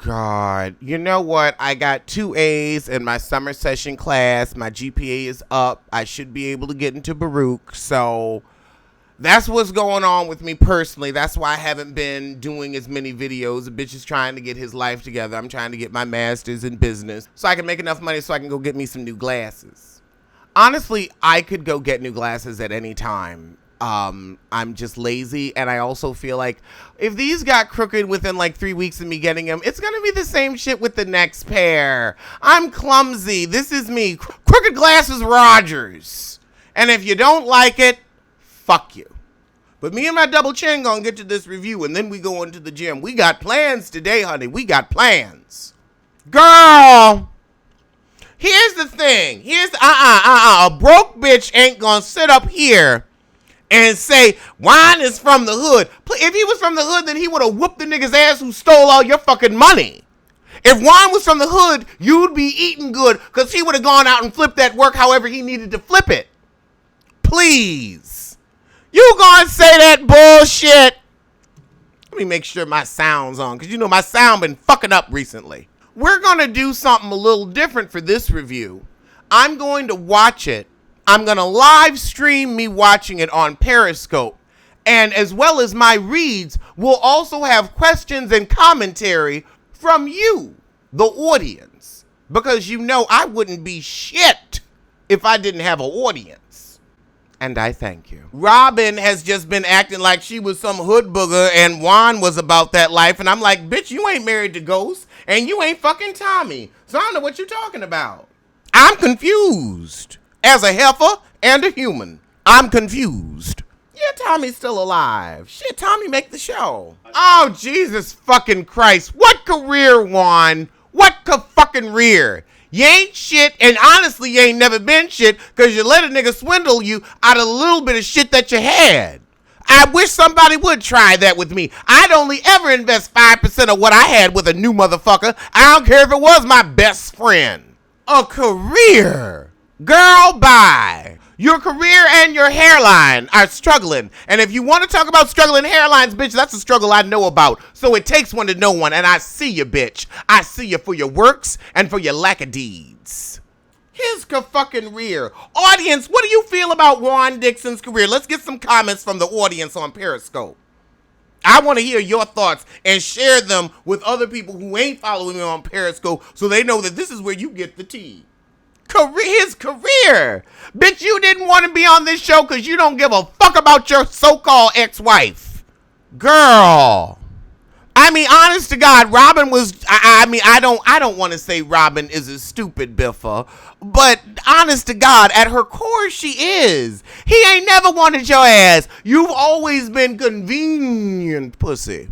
God. You know what? I got 2 A's in my summer session class. My GPA is up. I should be able to get into Baruch. So that's what's going on with me personally. That's why I haven't been doing as many videos. The bitch is trying to get his life together. I'm trying to get my master's in business so I can make enough money so I can go get me some new glasses. Honestly, I could go get new glasses at any time. I'm just lazy, and I also feel like if these got crooked within like 3 weeks of me getting them, it's gonna be the same shit with the next pair. I'm clumsy. This is me. Crooked glasses Rodgers. And if you don't like it, fuck you. But me and my double chin gonna get to this review, and then we go into the gym. We got plans today, honey. We got plans. Girl, here's the thing. Here's a broke bitch ain't gonna sit up here and say Juan is from the hood. If he was from the hood, then he would have whooped the nigga's ass who stole all your fucking money. If Juan was from the hood, you'd be eating good because he would have gone out and flipped that work however he needed to flip it. Please. You gonna say that bullshit? Let me make sure my sound's on because you know my sound been fucking up recently. We're gonna do something a little different for this review. I'm going to watch it. I'm going to live stream me watching it on Periscope. And as well as my reads, we'll also have questions and commentary from you, the audience. Because you know I wouldn't be shit if I didn't have an audience. And I thank you. Robyn has just been acting like she was some hood booger and Juan was about that life. And I'm like, bitch, you ain't married to Ghost and you ain't fucking Tommy. So I don't know what you're talking about. I'm confused. As a heifer and a human, I'm confused. Yeah, Tommy's still alive. Shit, Tommy make the show. Oh, Jesus fucking Christ. What career, Juan? What fucking rear? You ain't shit, and honestly, you ain't never been shit because you let a nigga swindle you out of a little bit of shit that you had. I wish somebody would try that with me. I'd only ever invest 5% of what I had with a new motherfucker. I don't care if it was my best friend. A career. Girl, bye. Your career and your hairline are struggling. And if you want to talk about struggling hairlines, bitch, that's a struggle I know about. So it takes one to know one. And I see you, bitch. I see you for your works and for your lack of deeds. His fucking rear. Audience, what do you feel about Juan Dixon's career? Let's get some comments from the audience on Periscope. I want to hear your thoughts and share them with other people who ain't following me on Periscope so they know that this is where you get the tea. His career. Bitch, you didn't want to be on this show because you don't give a fuck about your so-called ex-wife. Girl. I mean, honest to God, Robyn was, I don't want to say Robyn is a stupid biffa, but honest to God, at her core, she is. He ain't never wanted your ass. You've always been convenient, pussy.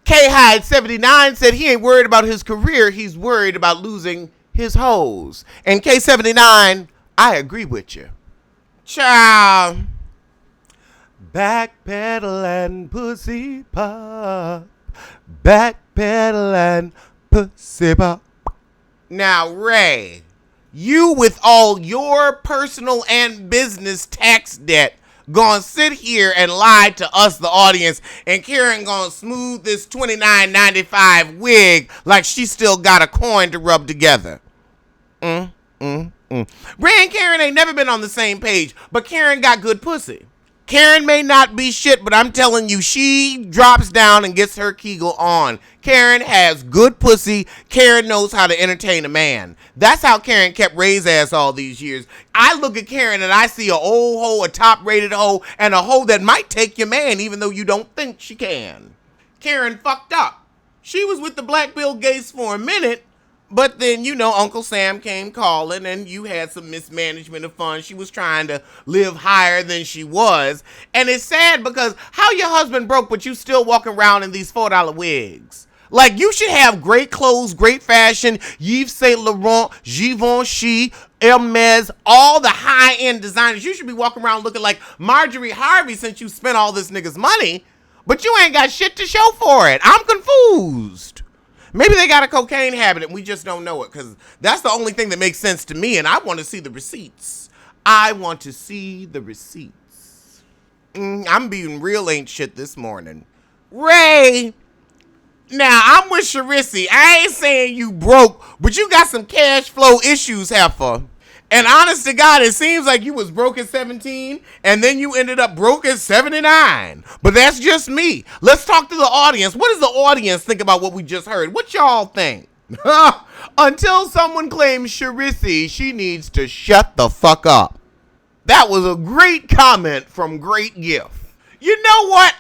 K-Hyde79 said he ain't worried about his career. He's worried about losing his hoes. And K79, I agree with you. Child. Backpedaling pussy pop. Backpedaling pussy pop. Now, Ray, you with all your personal and business tax debt gonna sit here and lie to us, the audience, and Karen gonna smooth this $29.95 wig like she still got a coin to rub together. Ray and Karen ain't never been on the same page, but Karen got good pussy. Karen may not be shit, but I'm telling you, she drops down and gets her Kegel on. Karen has good pussy. Karen knows how to entertain a man. That's how Karen kept Ray's ass all these years. I look at Karen and I see a old hoe, a top-rated hoe, and a hoe that might take your man even though you don't think she can. Karen fucked up. She was with the Black Bill Gates for a minute, but then, you know, Uncle Sam came calling and you had some mismanagement of funds. She was trying to live higher than she was. And it's sad because how your husband broke, but you still walking around in these $4 wigs? Like, you should have great clothes, great fashion, Yves Saint Laurent, Givenchy, Hermes, all the high-end designers. You should be walking around looking like Marjorie Harvey since you spent all this nigga's money. But you ain't got shit to show for it. I'm confused. Maybe they got a cocaine habit and we just don't know it because that's the only thing that makes sense to me, and I want to see the receipts. I want to see the receipts. I'm being real ain't shit this morning. Ray, Now, I'm with Sharissy. I ain't saying you broke, but you got some cash flow issues, heifer. And honest to God, it seems like you was broke at 17, and then you ended up broke at 79. But that's just me. Let's talk to the audience. What does the audience think about what we just heard? What y'all think? Until someone claims Sharissy, she needs to shut the fuck up. That was a great comment from Great Gift. You know what?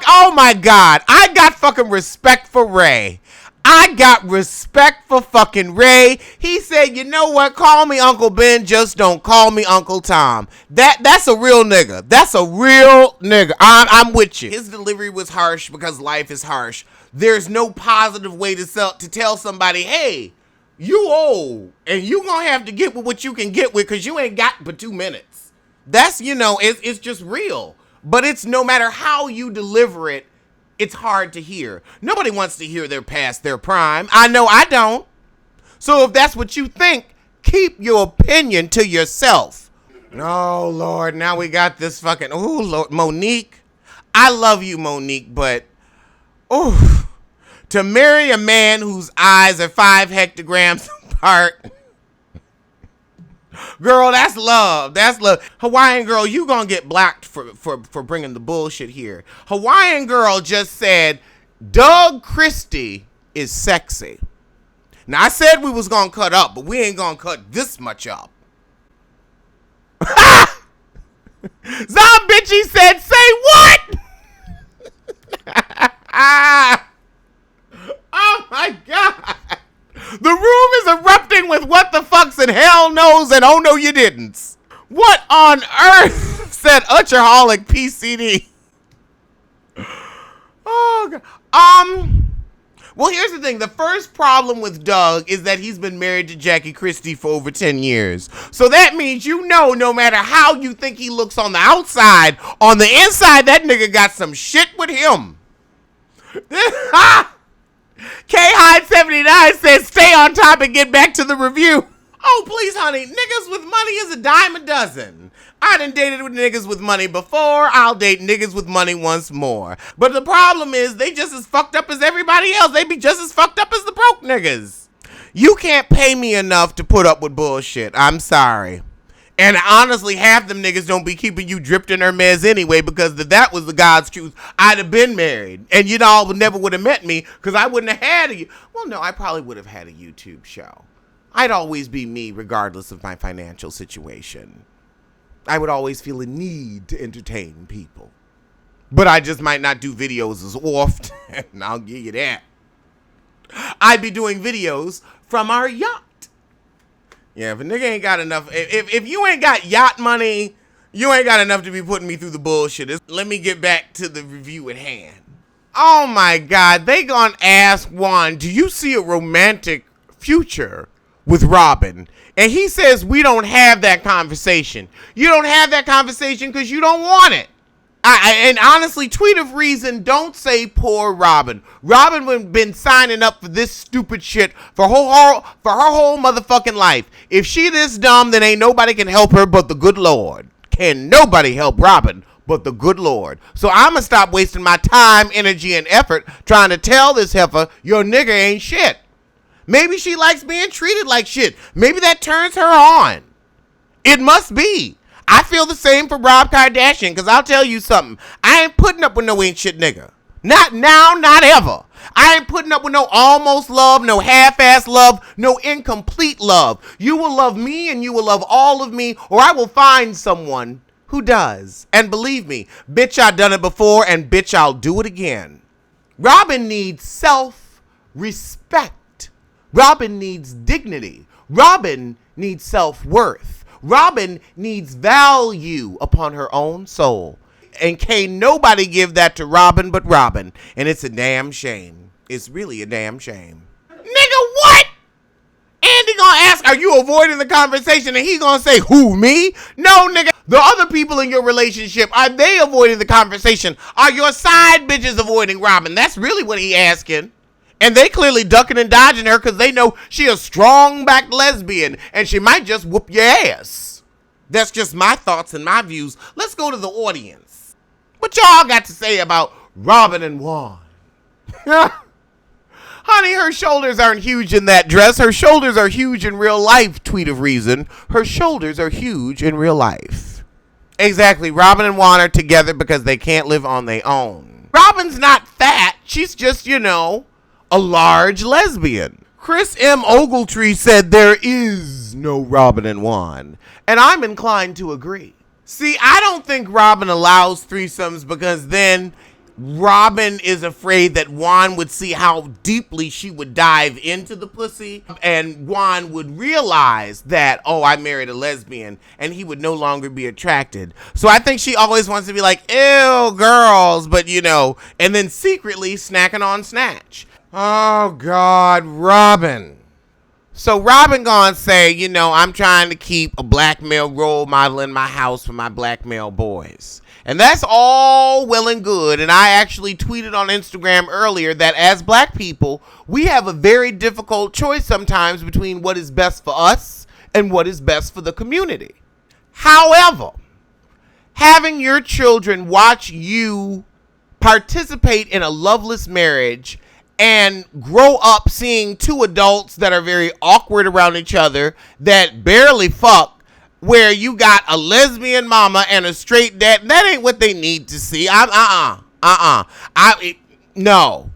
Oh my God. I got fucking respect for Ray. I got respect for fucking Ray. He said, you know what? Call me Uncle Ben, just don't call me Uncle Tom. That's a real nigga. That's a real nigga. I'm with you. His delivery was harsh because life is harsh. There's no positive way to tell somebody, hey, you old, and you gonna have to get with what you can get with because you ain't got but 2 minutes. That's, it's just real. But it's no matter how you deliver it, it's hard to hear. Nobody wants to hear they're past their prime. I know I don't. So if that's what you think, keep your opinion to yourself. Oh, Lord, now we got this fucking, oh, Lord, Monique. I love you, Monique, but, to marry a man whose eyes are 5 hectograms apart, girl, that's love. That's love. Hawaiian girl, you gonna get blocked for bringing the bullshit here. Hawaiian girl just said, Doug Christie is sexy. Now, I said we was gonna cut up, but we ain't gonna cut this much up. Zombitchy said, say what? Oh my God. The room is erupting with what the fucks and hell knows and oh no you didn't. What on earth, said Utcherholic PCD. Oh God. Well, here's the thing. The first problem with Doug is that he's been married to Jackie Christie for over 10 years. So that means no matter how you think he looks on the outside, on the inside, that nigga got some shit with him. K-Hyde79 says, stay on top and get back to the review. Oh, please, honey. Niggas with money is a dime a dozen. I done dated with niggas with money before. I'll date niggas with money once more. But the problem is they just as fucked up as everybody else. They be just as fucked up as the broke niggas. You can't pay me enough to put up with bullshit. I'm sorry. And honestly, half them niggas don't be keeping you dripped in Hermes anyway, because if that was the God's truth, I'd have been married. And you all never would have met me because I wouldn't have had I probably would have had a YouTube show. I'd always be me regardless of my financial situation. I would always feel a need to entertain people. But I just might not do videos as often, and I'll give you that. I'd be doing videos from our yacht. Yeah, if a nigga ain't got enough, if you ain't got yacht money, you ain't got enough to be putting me through the bullshit. Let me get back to the review at hand. Oh my God, they gonna ask Juan, do you see a romantic future with Robyn? And he says we don't have that conversation. You don't have that conversation because you don't want it. And honestly, tweet of reason, don't say poor Robyn. Robyn been signing up for this stupid shit for her whole motherfucking life. If she this dumb, then ain't nobody can help her but the good Lord. Can nobody help Robyn but the good Lord? So I'ma stop wasting my time, energy, and effort trying to tell this heifer your nigga ain't shit. Maybe she likes being treated like shit. Maybe that turns her on. It must be. I feel the same for Rob Kardashian, because I'll tell you something. I ain't putting up with no ain't shit nigga. Not now, not ever. I ain't putting up with no almost love, no half-ass love, no incomplete love. You will love me and you will love all of me, or I will find someone who does. And believe me, bitch, I done it before, and bitch, I'll do it again. Robyn needs self-respect. Robyn needs dignity. Robyn needs self-worth. Robyn needs value upon her own soul. And can't nobody give that to Robyn but Robyn. And it's a damn shame. It's really a damn shame. Nigga, what? Andy gonna ask, are you avoiding the conversation? And he gonna say, who, me? No, nigga. The other people in your relationship, are they avoiding the conversation? Are your side bitches avoiding Robyn? That's really what he asking. And they clearly ducking and dodging her because they know she a strong-backed lesbian and she might just whoop your ass. That's just my thoughts and my views. Let's go to the audience. What y'all got to say about Robyn and Juan? Honey, her shoulders aren't huge in that dress. Her shoulders are huge in real life, tweet of reason. Her shoulders are huge in real life. Exactly. Robyn and Juan are together because they can't live on their own. Robyn's not fat. She's just, a large lesbian. Chris M. Ogletree said there is no Robyn and Juan. And I'm inclined to agree. See, I don't think Robyn allows threesomes because then Robyn is afraid that Juan would see how deeply she would dive into the pussy, and Juan would realize that, oh, I married a lesbian, and he would no longer be attracted. So I think she always wants to be like, ew, girls, but and then secretly snacking on snatch. Oh, God, Robyn. So Robyn gonna say, I'm trying to keep a black male role model in my house for my black male boys. And that's all well and good. And I actually tweeted on Instagram earlier that as black people, we have a very difficult choice sometimes between what is best for us and what is best for the community. However, having your children watch you participate in a loveless marriage and grow up seeing two adults that are very awkward around each other, that barely fuck, where you got a lesbian mama and a straight dad, that ain't what they need to see. No,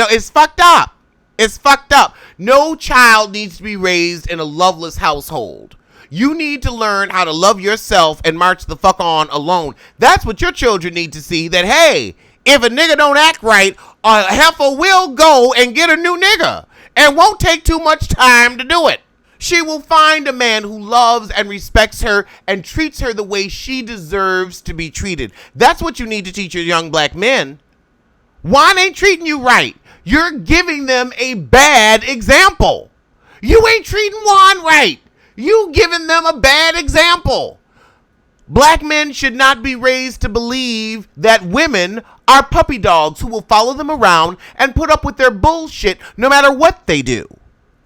it's fucked up. It's fucked up. No child needs to be raised in a loveless household. You need to learn how to love yourself and march the fuck on alone. That's what your children need to see, that, hey, if a nigga don't act right, a heifer will go and get a new nigga and won't take too much time to do it. She will find a man who loves and respects her and treats her the way she deserves to be treated. That's what you need to teach your young black men. Juan ain't treating you right. You're giving them a bad example. You ain't treating Juan right. You giving them a bad example. Black men should not be raised to believe that women are puppy dogs who will follow them around and put up with their bullshit no matter what they do.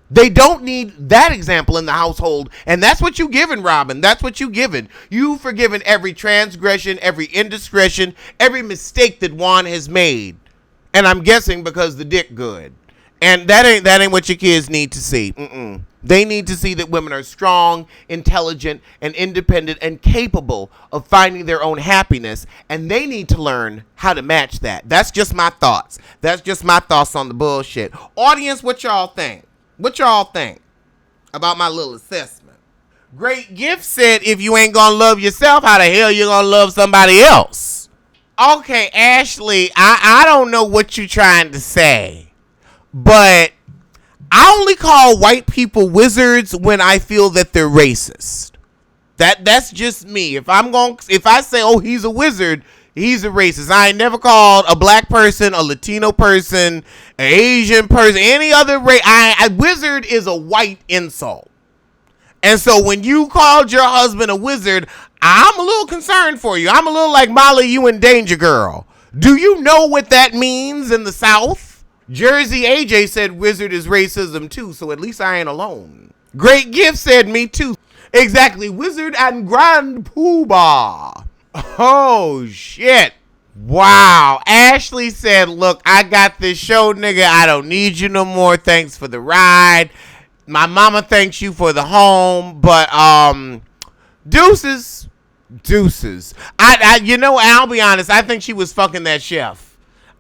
They don't need that example in the household, and that's what you giving, Robyn. That's what you giving. You've forgiven every transgression, every indiscretion, every mistake that Juan has made, and I'm guessing because the dick good. And that ain't what your kids need to see. They need to see that women are strong, intelligent, and independent, and capable of finding their own happiness, and they need to learn how to match that. That's just my thoughts. That's just my thoughts on the bullshit. Audience, what y'all think? What y'all think about my little assessment? Great Gift said, if you ain't gonna love yourself, how the hell you gonna love somebody else? Okay, Ashley, I don't know what you're trying to say, but I only call white people wizards when I feel that they're racist. That's just me. If I say, oh, he's a wizard, he's a racist. I ain't never called a black person, a Latino person, an Asian person, any other race. Wizard is a white insult. And so when you called your husband a wizard, I'm a little concerned for you. I'm a little like Molly, you in danger, girl. Do you know what that means in the South? Jersey AJ said wizard is racism too, so at least I ain't alone. Great Gift said me too. Exactly, wizard and grand poobah. Oh, shit. Wow. Ashley said, look, I got this show, nigga. I don't need you no more. Thanks for the ride. My mama thanks you for the home. But, deuces. I'll be honest. I think she was fucking that chef.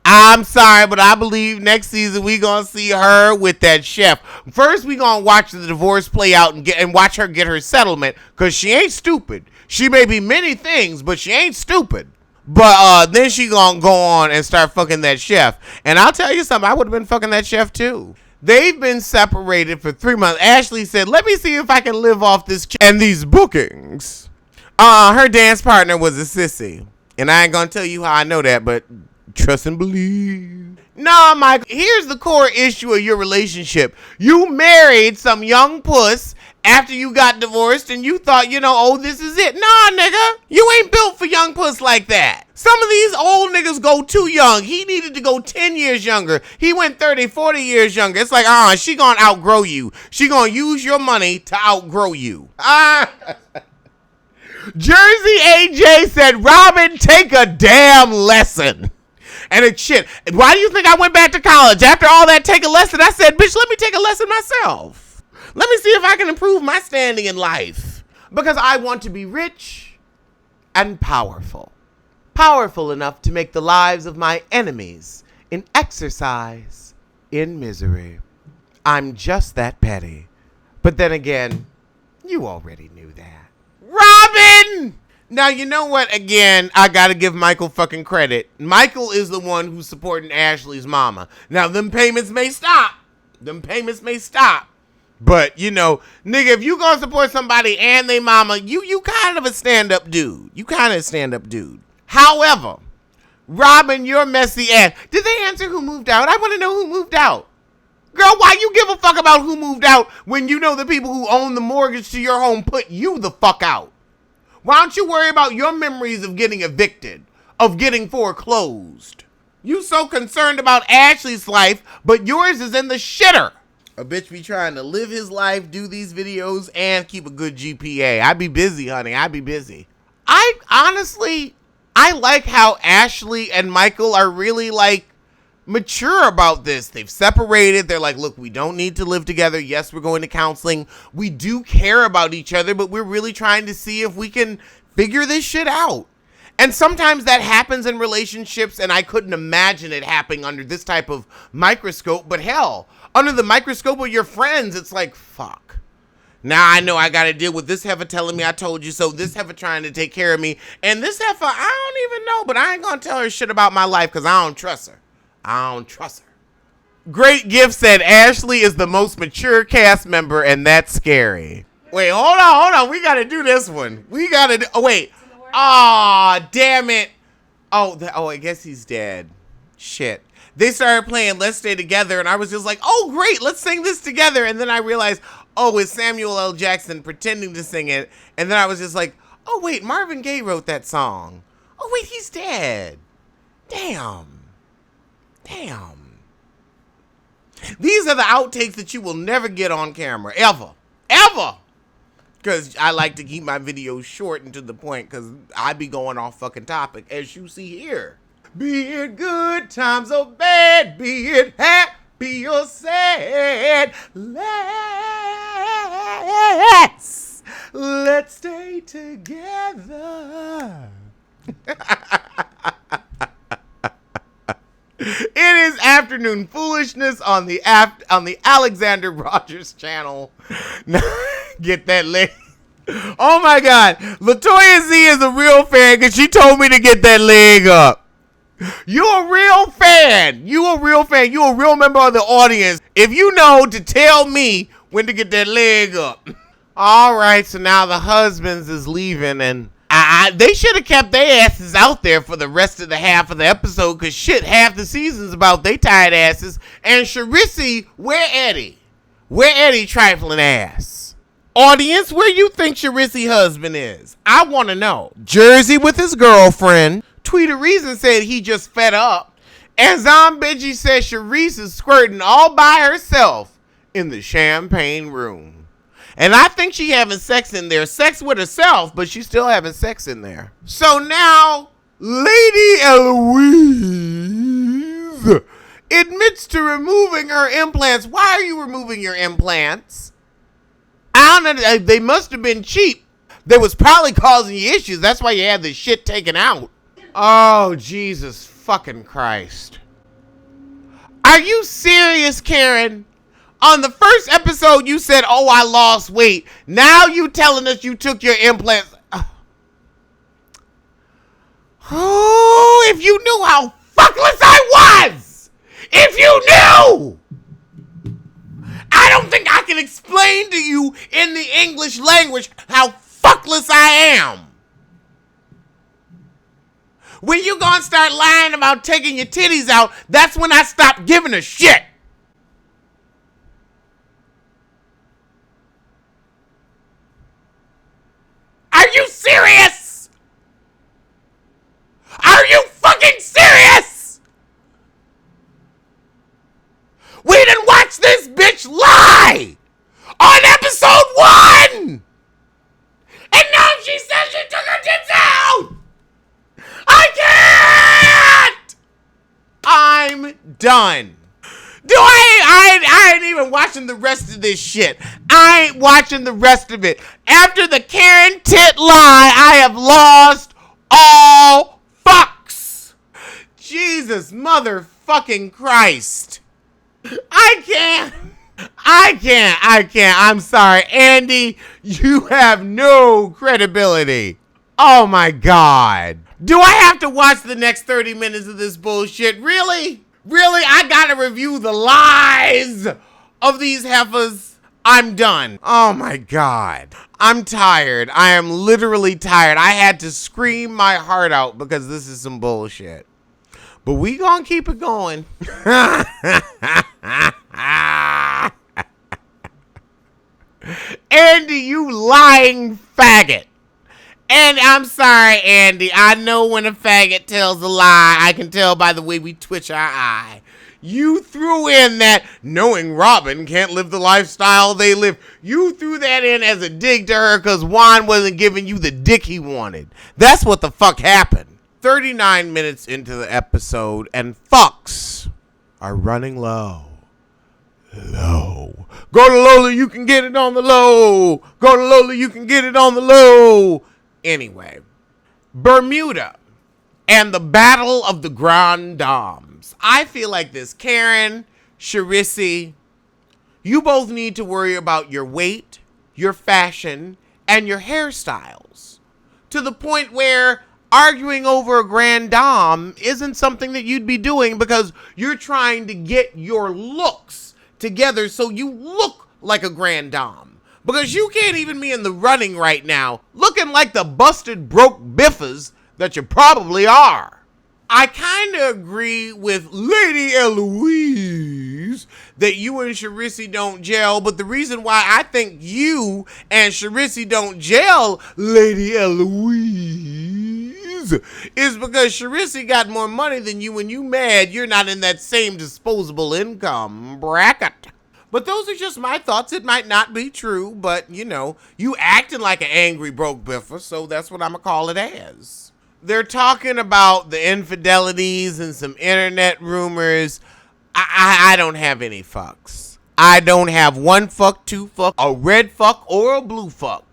I'm sorry, but I believe next season we gonna see her with that chef. First, we gonna watch the divorce play out and watch her get her settlement, because she ain't stupid. She may be many things, but she ain't stupid. But then she gonna go on and start fucking that chef. And I'll tell you something, I would have been fucking that chef too. They've been separated for 3 months. Ashley said, let me see if I can live off this and these bookings. Her dance partner was a sissy. And I ain't gonna tell you how I know that, but trust and believe. Nah, Mike, here's the core issue of your relationship. You married some young puss after you got divorced and you thought, oh, this is it. Nah, nigga, you ain't built for young puss like that. Some of these old niggas go too young. He needed to go 10 years younger. He went 30, 40 years younger. It's like, she gonna outgrow you. She gonna use your money to outgrow you. Jersey AJ said, Robyn, take a damn lesson. And it's shit. Why do you think I went back to college? After all that, take a lesson, I said, bitch, let me take a lesson myself. Let me see if I can improve my standing in life. Because I want to be rich and powerful. Powerful enough to make the lives of my enemies an exercise in misery. I'm just that petty. But then again, you already knew that. Robyn! Now, you know what? Again, I gotta give Michael fucking credit. Michael is the one who's supporting Ashley's mama. Now, them payments may stop. But, you know, nigga, if you gonna support somebody and they mama, you kind of a stand-up dude. However, Robyn, your messy ass. Did they answer who moved out? I want to know who moved out. Girl, why you give a fuck about who moved out when you know the people who own the mortgage to your home put you the fuck out? Why don't you worry about your memories of getting evicted, of getting foreclosed? You so concerned about Ashley's life, but yours is in the shitter. A bitch be trying to live his life, do these videos, and keep a good GPA. I be busy, honey. I be busy. I like how Ashley and Michael are really, like, mature about this. They've separated. They're like, look, we don't need to live together. Yes, we're going to counseling. We do care about each other, but we're really trying to see if we can figure this shit out. And sometimes that happens in relationships, and I couldn't imagine it happening under this type of microscope. But hell, under the microscope of your friends, it's like, fuck. Now I know I got to deal with this heifer telling me I told you so, this heifer trying to take care of me, and this heifer, I don't even know, but I ain't going to tell her shit about my life because I don't trust her. Great Gift said Ashley is the most mature cast member, and that's scary. Wait, hold on. We got to do this one. Wait. Aw, damn it. Oh, I guess he's dead. Shit. They started playing Let's Stay Together, and I was just like, oh, great, let's sing this together. And then I realized, oh, it's Samuel L. Jackson pretending to sing it. And then I was just like, oh, wait, Marvin Gaye wrote that song. Oh, wait, he's dead. Damn. These are the outtakes that you will never get on camera, ever. Because I like to keep my videos short and to the point because I be going off fucking topic, as you see here. Be it good times or bad, be it happy or sad, let's stay together. It is Afternoon Foolishness on the Alexander Rodgers channel. Get that leg. Oh my God. Latoya Z is a real fan because she told me to get that leg up. You a real fan. You a real member of the audience. If you know to tell me when to get that leg up. All right, so now the husbands is leaving, and they should have kept their asses out there for the rest of the half of the episode, because shit, half the season's about they tired asses. And Charisse, where Eddie? Where Eddie trifling ass? Audience, where you think Charisse husband is? I want to know. Jersey with his girlfriend. Tweet a Reason said he just fed up. And Zombidgy said Charisse is squirting all by herself in the champagne room. And I think she having sex in there. Sex with herself, but she's still having sex in there. So now, Lady Eloise admits to removing her implants. Why are you removing your implants? I don't know. They must have been cheap. They was probably causing you issues. That's why you had this shit taken out. Oh, Jesus fucking Christ. Are you serious, Karen? On the first episode, you said, oh, I lost weight. Now you telling us you took your implants. Oh, if you knew how fuckless I was. If you knew. I don't think I can explain to you in the English language how fuckless I am. When you gonna start lying about taking your titties out, that's when I stop giving a shit. Are you serious? Are you fucking serious? We didn't watch this bitch lie on episode 1. And now she says she took her tits out. I can't. done. I ain't even watching the rest of this shit. I ain't watching the rest of it. After the Karen tit lie, I have lost all fucks. Jesus motherfucking Christ. I can't. I'm sorry. Andy, you have no credibility. Oh my God. Do I have to watch the next 30 minutes of this bullshit? Really? Really? I gotta review the lies of these heifers? I'm done. Oh my God. I'm tired. I am literally tired. I had to scream my heart out because this is some bullshit. But we gonna keep it going. Andy, you lying faggot. And I'm sorry, Andy. I know when a faggot tells a lie. I can tell by the way we twitch our eye. You threw in that knowing Robyn can't live the lifestyle they live. You threw that in as a dig to her because Juan wasn't giving you the dick he wanted. That's what the fuck happened. 39 minutes into the episode and fucks are running low. Low. Go to Lola, you can get it on the low. Go to Lola, you can get it on the low. Anyway, Bermuda and the Battle of the Grand Dames. I feel like this, Karen, Charisse, you both need to worry about your weight, your fashion, and your hairstyles. To the point where arguing over a Grand Dame isn't something that you'd be doing because you're trying to get your looks together so you look like a Grand Dame. Because you can't even be in the running right now looking like the busted broke biffers that you probably are. I kind of agree with Lady Eloise that you and Charisse don't gel, but the reason why I think you and Charisse don't gel, Lady Eloise, is because Charisse got more money than you and you mad you're not in that same disposable income bracket. But those are just my thoughts. It might not be true, but you know, you acting like an angry broke biffer, so that's what I'm gonna call it as. They're talking about the infidelities and some internet rumors. I don't have any fucks. I don't have one fuck, two fuck, a red fuck, or a blue fuck.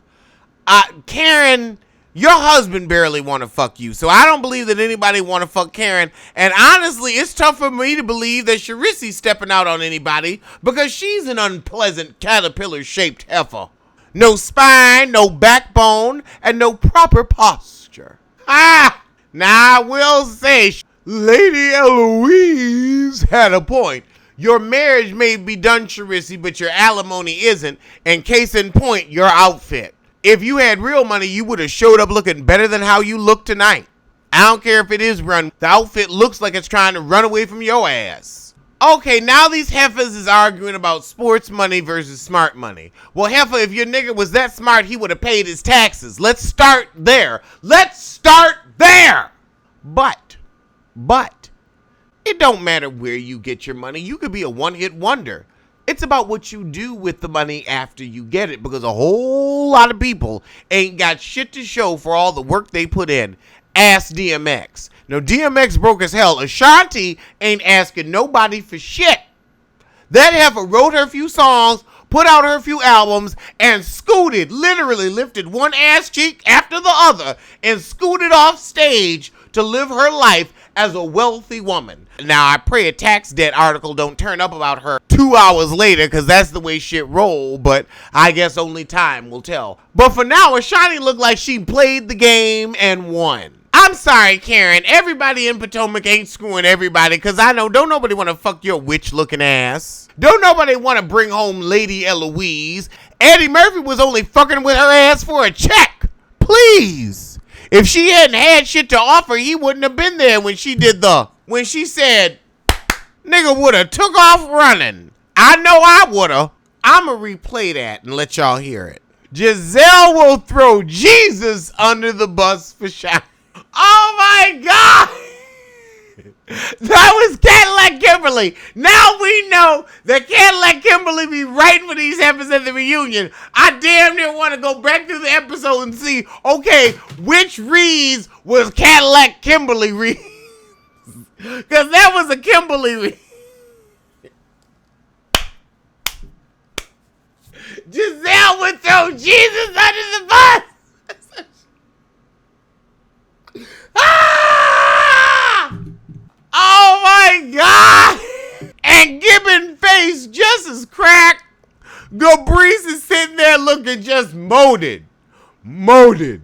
Karen, your husband barely want to fuck you, so I don't believe that anybody want to fuck Karen. And honestly, it's tough for me to believe that Charisse's stepping out on anybody because she's an unpleasant caterpillar-shaped heifer. No spine, no backbone, and no proper posture. Now I will say, Lady Eloise had a point. Your marriage may be done, Charisse, but your alimony isn't. And case in point, your outfit. If you had real money, you would have showed up looking better than how you look tonight. I don't care if it is run. The outfit looks like it's trying to run away from your ass. Okay, now these heifers is arguing about sports money versus smart money. Well, heifer, if your nigga was that smart, he would have paid his taxes. Let's start there. But, it don't matter where you get your money. You could be a one-hit wonder. It's about what you do with the money after you get it, because a whole lot of people ain't got shit to show for all the work they put in. Ask DMX. Now, DMX broke as hell. Ashanti ain't asking nobody for shit. That heifer wrote her few songs, put out her few albums, and scooted, literally lifted one ass cheek after the other, and scooted off stage to live her life as a wealthy woman. Now, I pray a tax debt article don't turn up about her 2 hours later, because that's the way shit roll, but I guess only time will tell. But for now, Ashanti looked like she played the game and won. I'm sorry, Karen. Everybody in Potomac ain't screwing everybody, because I know don't nobody want to fuck your witch-looking ass. Don't nobody want to bring home Lady Eloise. Eddie Murphy was only fucking with her ass for a check. Please. If she hadn't had shit to offer, he wouldn't have been there when she said, nigga woulda took off running. I know I woulda. I'ma replay that and let y'all hear it. Gilzelle will throw Jesus under the bus for shot. Oh my God! That was Cadillac Kimberly. Now we know that Cadillac Kimberly be writing for these heifers at the reunion. I damn near want to go back through the episode and see, okay, which reads was Cadillac Kimberly reads? Because that was a Kimberly read. Gilzelle would throw Jesus under the bus. Ah! Oh my God! And Gibbon face just as cracked. Gabrice is sitting there looking just molded. Molded.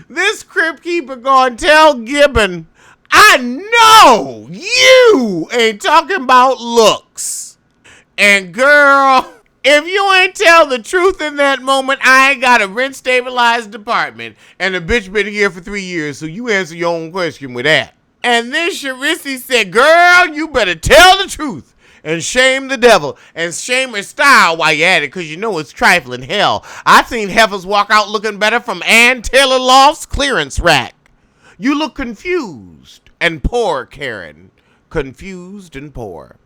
This crypt keeper gonna tell Gibbon, I know you ain't talking about looks. And girl, if you ain't tell the truth in that moment, I ain't got a rent stabilized apartment. And the bitch been here for 3 years, so you answer your own question with that. And then Charisse said, girl, you better tell the truth and shame the devil and shame her style while you're at it, because you know it's trifling. Hell, I've seen heifers walk out looking better from Ann Taylor Loft's clearance rack. You look confused and poor, Karen. Confused and poor.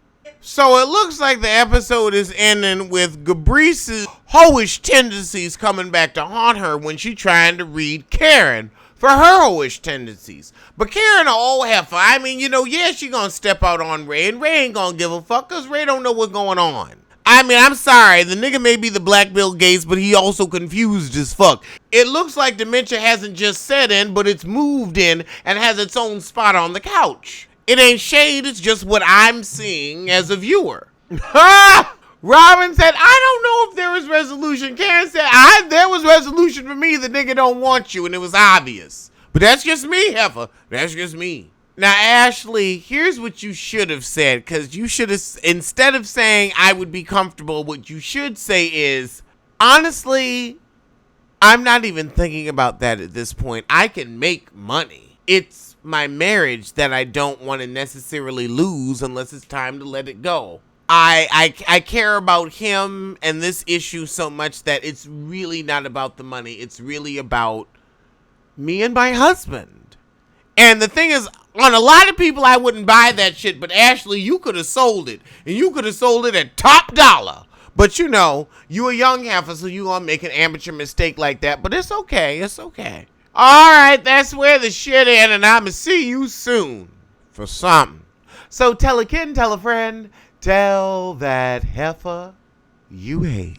So it looks like the episode is ending with Gabrice's hoish tendencies coming back to haunt her when she's trying to read Karen for her hoish tendencies. But Karen, an old heifer, I mean, yeah, she gonna step out on Ray, and Ray ain't gonna give a fuck, cause Ray don't know what's going on. I mean, I'm sorry, the nigga may be the Black Bill Gates, but he also confused as fuck. It looks like dementia hasn't just set in, but it's moved in and has its own spot on the couch. It ain't shade, it's just what I'm seeing as a viewer. Robyn said, I don't know if there was resolution. Karen said, there was resolution for me. The nigga don't want you, and it was obvious. But that's just me, heifer. That's just me. Now, Ashley, here's what you should have said, because you should have, instead of saying I would be comfortable, what you should say is, honestly, I'm not even thinking about that at this point. I can make money. It's my marriage that I don't want to necessarily lose unless it's time to let it go. I care about him and this issue so much that it's really not about the money. It's really about me and my husband. And the thing is, on a lot of people, I wouldn't buy that shit. But Ashley, you could have sold it. And you could have sold it at top dollar. But you a young heifer, so you gonna make an amateur mistake like that. But it's okay. It's okay. All right, that's where the shit in, and I'ma see you soon for something. So tell a kid, tell a friend, tell that heifer you hate.